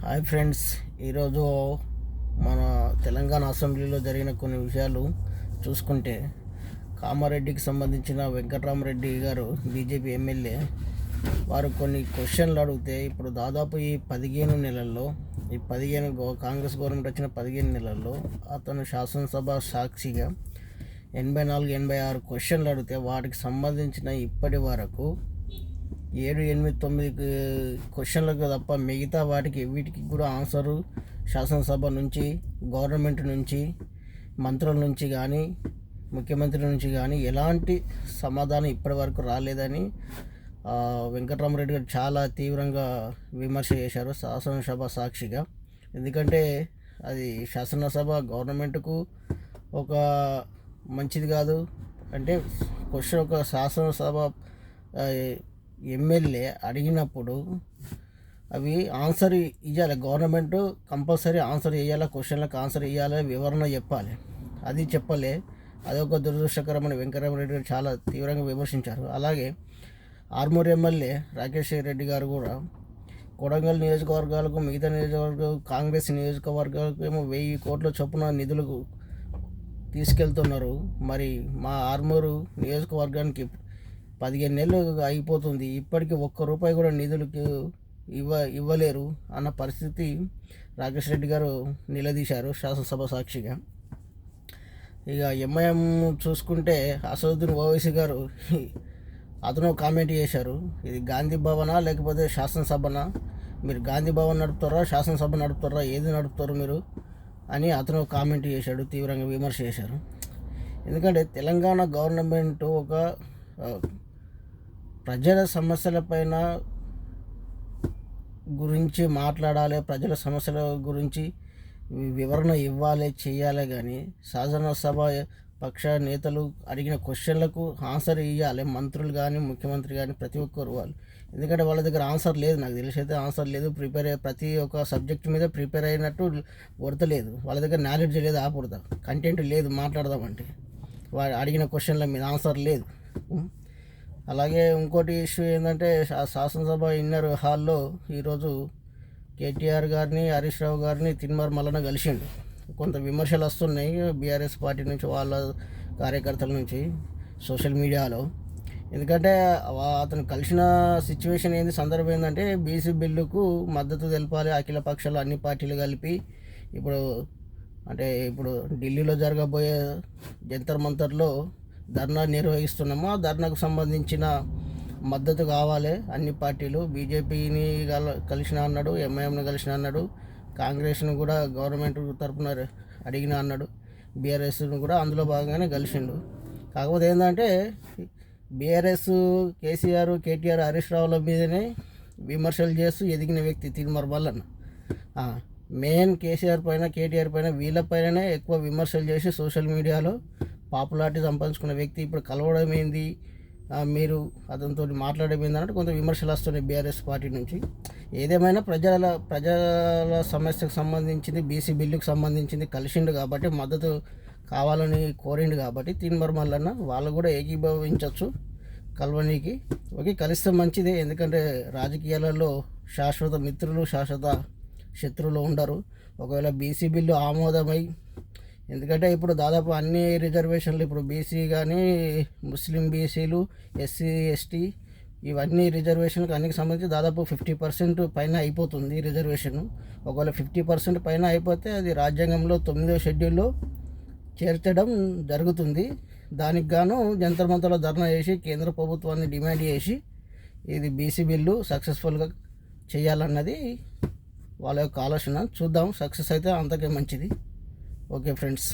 Hi friends, ఈరోజు మన తెలంగాణ అసెంబ్లీలో జరిగిన కొన్ని విషయాలు చూసుకుంటే, కామారెడ్డికి సంబంధించిన వెంకట్రామరెడ్డి గారు బీజేపీ ఎమ్మెల్యే వారు కొన్ని క్వశ్చన్లు అడిగితే, ఇప్పుడు దాదాపు ఈ 15 నెలల్లో కాంగ్రెస్ గవర్నమెంట్ వచ్చిన 15 నెలల్లో అతను శాసనసభ సాక్షిగా 84-86 క్వశ్చన్లు అడిగితే వాటికి సంబంధించిన ఇప్పటి వరకు 7, 8, 9 క్వశ్చన్లకు తప్ప మిగతా వీటికి కూడా ఆన్సరు శాసనసభ నుంచి, గవర్నమెంట్ నుంచి, మంత్రుల నుంచి కానీ, ముఖ్యమంత్రి నుంచి కానీ ఎలాంటి సమాధానం ఇప్పటి వరకు రాలేదని వెంకట్రామరెడ్డి గారు చాలా తీవ్రంగా విమర్శ చేశారు శాసనసభ సాక్షిగా. ఎందుకంటే అది శాసనసభ గవర్నమెంట్కు ఒక మంచిది కాదు. అంటే క్వశ్చన్ ఒక శాసనసభ ఎమ్మెల్యే అడిగినప్పుడు అవి ఆన్సర్ ఇవ్వాలి. గవర్నమెంట్ కంపల్సరీ ఆన్సర్ ఇవ్వాలి, క్వశ్చన్లకు ఆన్సర్ ఇవ్వాలి, వివరణ చెప్పాలి. అది చెప్పలే. అదొక దురదృష్టకరమని వెంకటరామరెడ్డి గారు చాలా తీవ్రంగా విమర్శించారు. అలాగే ఆర్మూర్ ఎమ్మెల్యే రాకేష్ రెడ్డి గారు కూడా కొడంగల్ నియోజకవర్గాలకు, మిగతా నియోజకవర్గాలు, కాంగ్రెస్ నియోజకవర్గాలకు ఏమో 1000 కోట్ల చొప్పున నిధులకు తీసుకెళ్తున్నారు. మరి మా ఆర్మూరు నియోజకవర్గానికి 15 నెలలు అయిపోతుంది, ఇప్పటికీ ₹1 కూడా నిధులకు ఇవ్వలేరు అన్న పరిస్థితి రాకేష్ రెడ్డి గారు నిలదీశారు శాసనసభ సాక్షిగా. ఇక ఎంఐఎం చూసుకుంటే అసదుద్దీన్ ఓవైసీ గారు అతను కామెంట్ చేశారు, ఇది గాంధీ భవనా లేకపోతే శాసనసభనా, మీరు గాంధీ భవన్ నడుపుతారా, శాసనసభ నడుపుతారా, ఏది నడుపుతారు మీరు అని అతను కామెంట్ చేశాడు, తీవ్రంగా విమర్శ చేశారు. ఎందుకంటే తెలంగాణ గవర్నమెంట్ ఒక ప్రజల సమస్యలపైన గురించి మాట్లాడాలి, ప్రజల సమస్యల గురించి వివరణ ఇవ్వాలి, చేయాలి. కానీ శాసనసభ పక్ష నేతలు అడిగిన క్వశ్చన్లకు ఆన్సర్ ఇవ్వాలి, మంత్రులు కానీ, ముఖ్యమంత్రి కానీ, ప్రతి ఒక్కరు వాళ్ళు. ఎందుకంటే వాళ్ళ దగ్గర ఆన్సర్ లేదు, నాకు తెలిసి అయితే ఆన్సర్ లేదు. ప్రతి ఒక్క సబ్జెక్ట్ మీద ప్రిపేర్ అయినట్టు కొడతలేదు, వాళ్ళ దగ్గర నాలెడ్జ్ లేదు, ఆపుడతా కంటెంట్ లేదు మాట్లాడదామంటే. వాడు అడిగిన క్వశ్చన్ల మీద ఆన్సర్ లేదు. అలాగే ఇంకోటి ఇష్యూ ఏంటంటే, శాసనసభ ఇన్నర్ హాల్లో ఈరోజు కేటీఆర్ గారిని, హరీష్ రావు గారిని తిన్మార్ మల్లన కలిసిండు. కొంత విమర్శలు వస్తున్నాయి బీఆర్ఎస్ పార్టీ నుంచి, వాళ్ళ కార్యకర్తల నుంచి సోషల్ మీడియాలో. ఎందుకంటే అతను కలిసిన సిచ్యువేషన్ ఏంది, సందర్భం ఏంటంటే బీసీ బిల్లుకు మద్దతు తెలపాలి అఖిల పక్షాలు అన్ని పార్టీలు కలిపి. ఇప్పుడు ఢిల్లీలో జరగబోయే జంతర్ మంతర్లో ధర్నా నిర్వహిస్తున్నాము. ఆ ధర్నాకు సంబంధించిన మద్దతు కావాలి అన్ని పార్టీలు. బీజేపీని కలిసిన అన్నాడు, ఎంఐఎంని కలిసిన అన్నాడు, కాంగ్రెస్ను కూడా గవర్నమెంట్ తరఫున అడిగిన అన్నాడు, బీఆర్ఎస్ను కూడా అందులో భాగంగానే కలిసిండు. కాకపోతే ఏంటంటే బీఆర్ఎస్ కేసీఆర్, కేటీఆర్, హరీష్ రావుల మీదనే విమర్శలు చేస్తూ ఎదిగిన వ్యక్తి తిన్మార్ మల్లన్న. మెయిన్ కేసీఆర్ పైన, కేటీఆర్ పైన, వీళ్ళపైననే ఎక్కువ విమర్శలు చేసి సోషల్ మీడియాలో పాపులారిటీ సంపాదించుకున్న వ్యక్తి ఇప్పుడు కలవడం ఏంది, మీరు అతనితో మాట్లాడడం ఏంది అన్నట్టు కొంత విమర్శలు వస్తున్నాయి బీఆర్ఎస్ పార్టీ నుంచి. ఏదేమైనా ప్రజల సమస్యకు సంబంధించింది, బీసీ బిల్లుకు సంబంధించింది కలిసిండు కాబట్టి, మద్దతు కావాలని కోరిండు కాబట్టి తిన్మార్ మల్లన్న వాళ్ళు కూడా ఏకీభవించవచ్చు కలవనీకి. ఓకే, కలిస్తే మంచిదే. ఎందుకంటే రాజకీయాలలో శాశ్వత మిత్రులు, శాశ్వత శత్రువులు ఉండరు. ఒకవేళ బీసీ బిల్లు ఆమోదమై, ఎందుకంటే ఇప్పుడు దాదాపు అన్ని రిజర్వేషన్లు, ఇప్పుడు బీసీ కానీ, ముస్లిం బీసీలు, ఎస్సీ ఎస్టీ ఇవన్నీ రిజర్వేషన్లకు అన్నికి సంబంధించి దాదాపు 50% పైన అయిపోతుంది రిజర్వేషన్. ఒకవేళ 50% పైన అయిపోతే అది రాజ్యాంగంలో 9వ షెడ్యూల్లో చేర్చడం జరుగుతుంది. దానికి గాను జంతర్ మంతర్లో ధర్నా చేసి కేంద్ర ప్రభుత్వాన్ని డిమాండ్ చేసి ఇది బీసీ బిల్లు సక్సెస్ఫుల్గా చేయాలన్నది వాళ్ళ యొక్క ఆలోచన. చూద్దాం, సక్సెస్ అయితే అంతకే మంచిది. Okay friends.